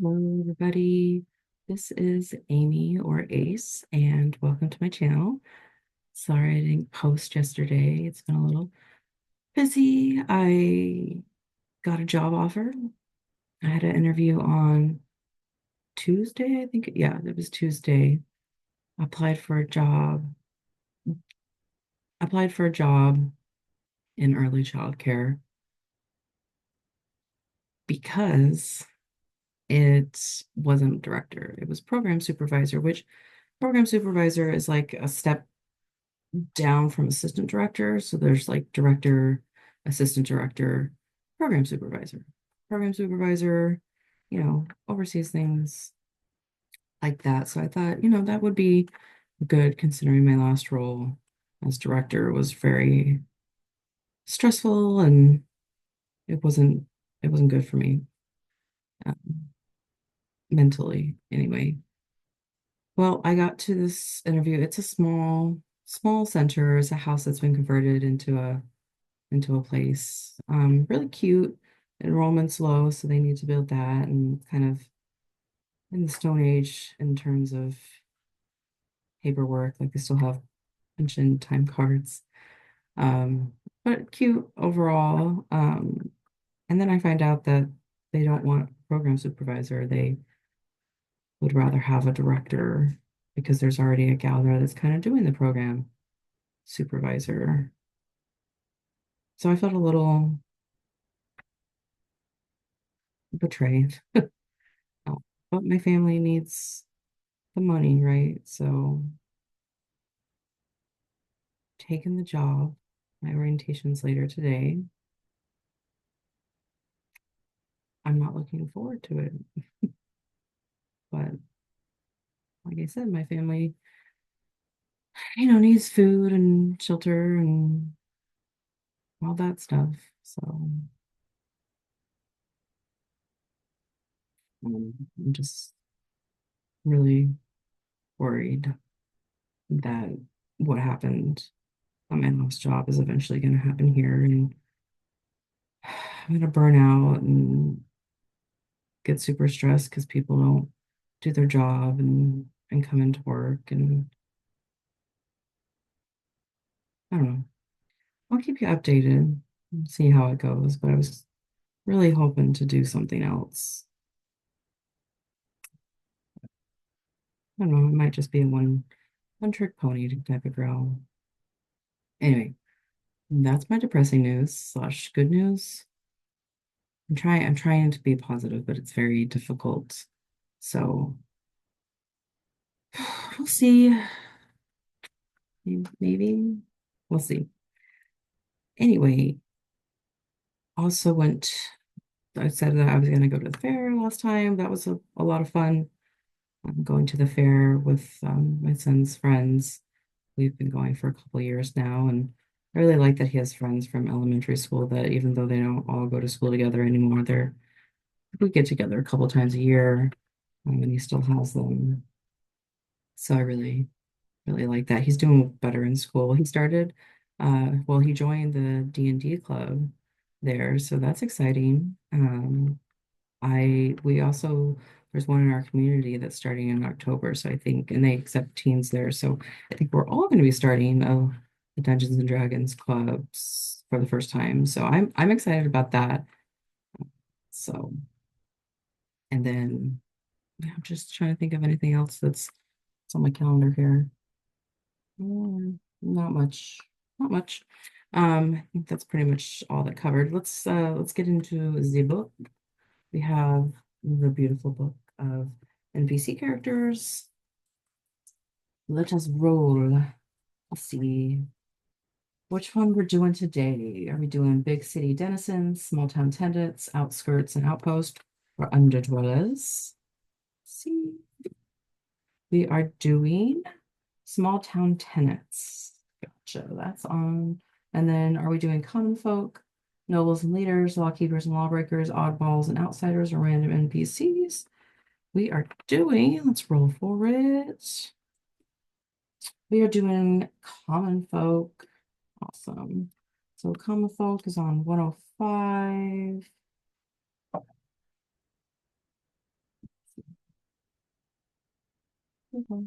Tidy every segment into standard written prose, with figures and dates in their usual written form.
Hello, everybody. This is Amy or Ace, and welcome to my channel. Sorry I didn't post yesterday. It's been a little busy. I got a job offer. I had an interview on Tuesday, I think. Yeah, it was Tuesday. Applied for a job. Applied for a job in early childcare because it wasn't director. It was program supervisor, which program supervisor is like a step down from assistant director. So there's like director, assistant director, program supervisor. Program supervisor, oversees things like that. So I thought, that would be good considering my last role as director was very stressful and it wasn't it wasn't good for me um, mentally anyway. Well, I got to this interview. It's a small center. It's a house that's been converted into a place. Really cute. Enrollment's low, so they need to build that and kind of in the Stone Age in terms of paperwork. Like they still have pension time cards. Um, but cute overall. And then I find out that they don't want a program supervisor. They would rather have a director because there's already a gal there that's kind of doing the program supervisor. So I felt a little betrayed. But my family needs the money, right? So taking the job, my orientation's later today. I'm not looking forward to it. But like I said, my family, needs food and shelter and all that stuff. So I'm just really worried that what happened at my last job is eventually going to happen here. And I'm going to burn out and get super stressed because people don't do their job and come into work and I don't know. I'll keep you updated and see how it goes, but I was really hoping to do something else. I don't know, it might just be a one trick pony type of girl. Anyway, that's my depressing news slash good news. I'm trying to be positive, but it's very difficult. So we'll see. Maybe we'll see. Anyway, also went I said that I was going to go to the fair last time. That was a lot of fun. I'm going to the fair with my son's friends. We've been going for a couple of years now, and I really like that he has friends from elementary school that even though they don't all go to school together anymore, we get together a couple times a year, and he still has them. So I really like that. He's doing better in school. He joined the D&D club there, so that's exciting. We also, there's one in our community that's starting in October. So I think, and they accept teens there. So I think we're all going to be starting the Dungeons and Dragons clubs for the first time. So I'm excited about that. So, and then yeah, I'm just trying to think of anything else that's on my calendar here. Not much, not much. I think that's pretty much all that covered. Let's get into the book. We have the beautiful book of NPC characters. Let us roll. Let's see which one we're doing today. Are we doing big city denizens, small town tenants, outskirts and outpost, or underdwellers? See, we are doing small town tenants. Gotcha. That's on. And then are we doing common folk, nobles and leaders, lawkeepers and lawbreakers, oddballs and outsiders, or random NPCs? We are doing, let's roll for it. We are doing common folk. Awesome. So common folk is on 105. Okay.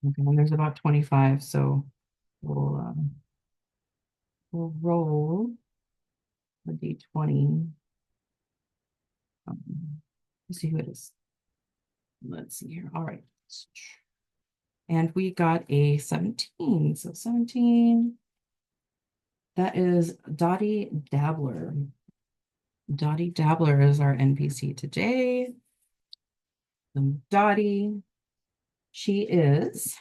Okay, and there's about 25, so we'll roll the D20. Let's see who it is. Let's see here. All right. And we got a 17. So 17, that is Dottie Dabbler. Dottie Dabbler is our NPC today. Dottie, she is,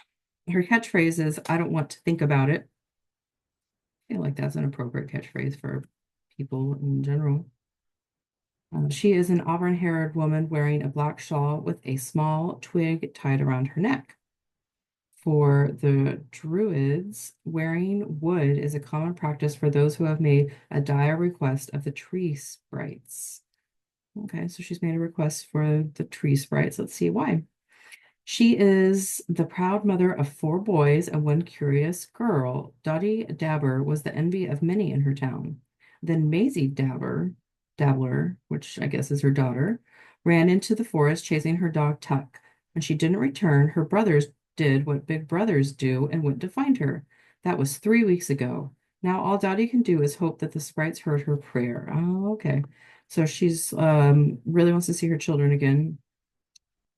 her catchphrase is, I don't want to think about it. I feel like that's an appropriate catchphrase for people in general. She is an auburn-haired woman wearing a black shawl with a small twig tied around her neck. For the Druids, wearing wood is a common practice for those who have made a dire request of the tree sprites. Okay, so she's made a request for the tree sprites. Let's see why. She is the proud mother of four boys and one curious girl. Dottie Dabber was the envy of many in her town. Then Maisie Dabbler, which I guess is her daughter, ran into the forest chasing her dog Tuck. When she didn't return, her brothers did what big brothers do and went to find her. That was 3 weeks ago. Now all Dottie can do is hope that the sprites heard her prayer. Oh, okay. So she's really wants to see her children again.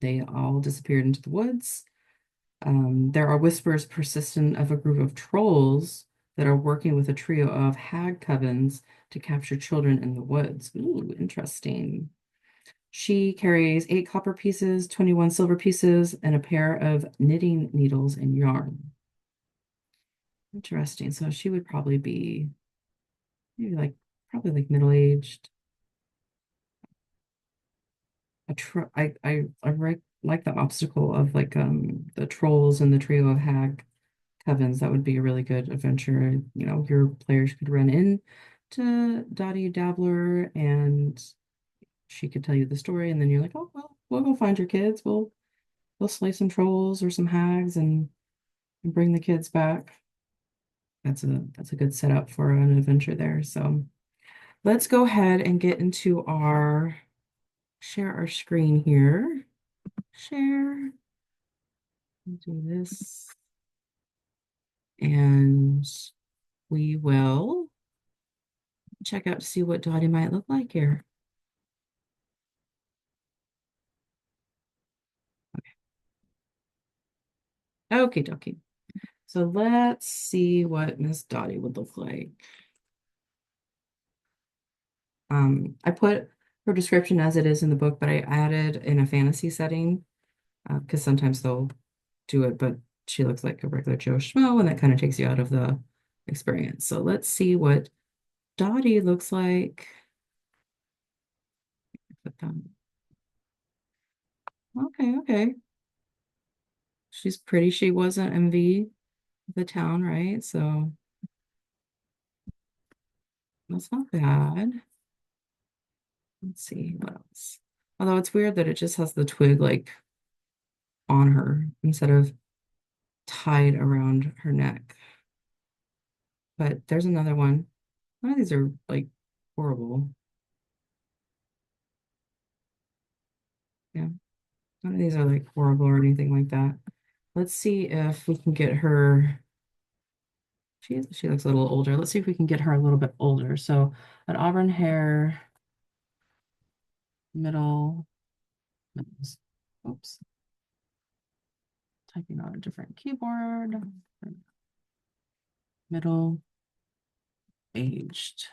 They all disappeared into the woods. There are whispers persistent of a group of trolls that are working with a trio of hag covens to capture children in the woods. Ooh, interesting. She carries 8 copper pieces, 21 silver pieces, and a pair of knitting needles and yarn. Interesting. So she would probably be maybe like probably like middle-aged. I like the obstacle of like the trolls and the trio of hag Covens. That would be a really good adventure. You know, your players could run in to Dottie Dabbler and she could tell you the story, and then you're like, oh well, we'll go find your kids. We'll slay some trolls or some hags and bring the kids back. That's a good setup for an adventure there. So let's go ahead and get into our share our screen here. Share. Do this. And we will check out to see what Dottie might look like here. Okay, dokie. So let's see what Miss Dottie would look like. I put her description as it is in the book, but I added in a fantasy setting because sometimes they'll do it, but she looks like a regular Joe Schmo, and that kind of takes you out of the experience. So let's see what Dottie looks like. Okay, okay. She's pretty. She was an MV of the town, right? So that's not bad. Let's see what else. Although it's weird that it just has the twig like on her instead of tied around her neck. But there's another one. None of these are like horrible. Yeah, none of these are like horrible or anything like that. Let's see if we can get her. She looks a little older. Let's see if we can get her a little bit older. So an auburn hair, middle, oops, typing on a different keyboard. Middle aged.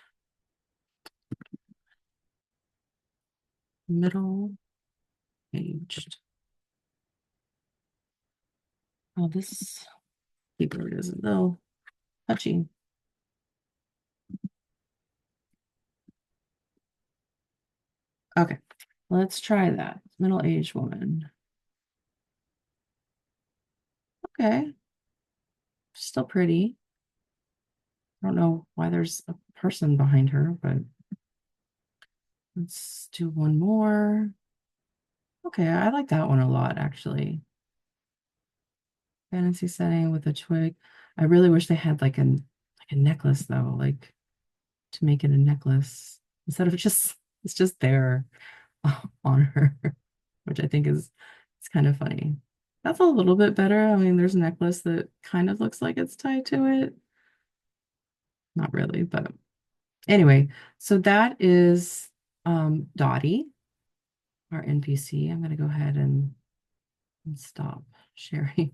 Middle aged. Oh, this keyboard is a little touchy. Okay, let's try that. Middle-aged woman. Okay, still pretty. I don't know why there's a person behind her, but let's do one more. Okay, I like that one a lot, actually. Fantasy setting with a twig. I really wish they had like a necklace though, like to make it a necklace instead of just it's just there. on her, which I think is it's kind of funny. That's a little bit better. I mean, there's a necklace that kind of looks like it's tied to it. Not really, but anyway, so that is Dottie, our NPC. I'm gonna go ahead and stop sharing.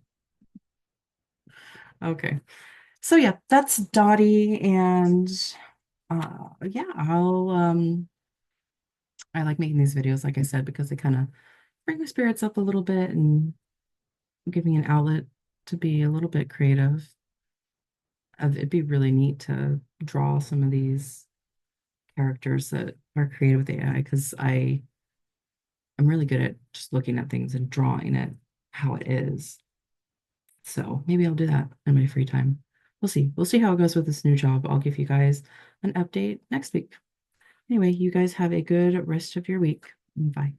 Okay. So yeah, that's Dottie, and yeah, I like making these videos, like I said, because they kind of bring my spirits up a little bit and give me an outlet to be a little bit creative. It'd be really neat to draw some of these characters that are created with AI because I'm really good at just looking at things and drawing it how it is. So maybe I'll do that in my free time. We'll see. We'll see how it goes with this new job. I'll give you guys an update next week. Anyway, you guys have a good rest of your week. Bye.